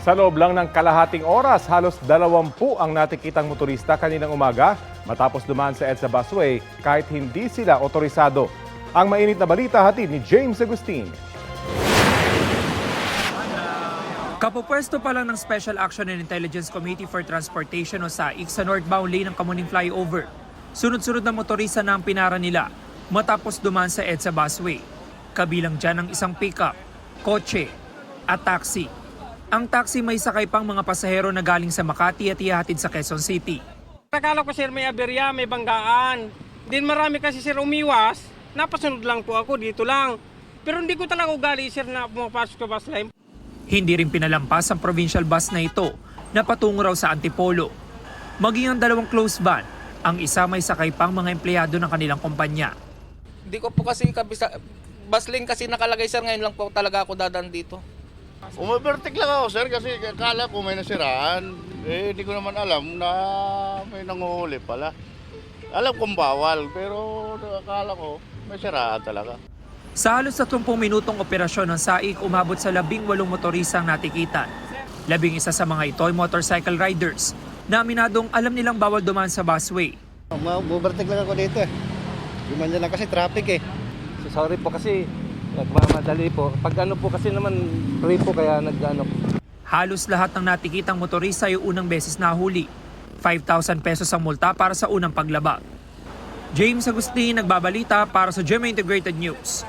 Sa loob lang ng kalahating oras, halos 20 ang natikitang motorista kaninang umaga matapos dumaan sa EDSA busway kahit hindi sila otorisado. Ang mainit na balita hatid ni James Agustin. Kapupwesto pa lang ng Special Action and Intelligence Committee for Transportation o SAIC sa northbound lane ng Kamuning Flyover. Sunod-sunod na motorista na ang pinara nila matapos dumaan sa EDSA busway. Kabilang dyan ang isang pickup, kotse at taxi. Ang taxi may sakay pang mga pasahero na galing sa Makati at ihahatid sa Quezon City. Akala ko sir may aberya, may banggaan. Din marami kasi sir umiwas, napasunod lang po ako dito lang. Pero hindi ko talaga ugali sir na pumapasok sa bus line. Hindi rin pinalampas ang provincial bus na ito na patungo raw sa Antipolo. Maging ang dalawang close van, ang isa may sakay pang mga empleyado ng kanilang kumpanya. Hindi ko po kasi bus lane kasi nakalagay sir, ngayon lang po talaga ako dadaan dito. Umabertik lang ako sir kasi akala ko may nasiraan. Hindi ko naman alam na may nanguhuli pala. Alam kong bawal pero akala ko may siraan talaga. Sa halos 30 minutong operasyon ng SAIC, umabot sa 18 motorista ang natikitan. 11 sa mga ito ay motorcycle riders na aminadong alam nilang bawal dumaan sa busway. Umabertik lang ako dito eh. Gumanya lang kasi traffic eh. Sorry po kasi nagmamadali po. Pag ano po kasi naman free po kaya nag-ano. Halos lahat ng natikitang motorista ay unang beses nahuli. 5,000 pesos ang multa para sa unang paglabag. James Agustin, nagbabalita para sa GMA Integrated News.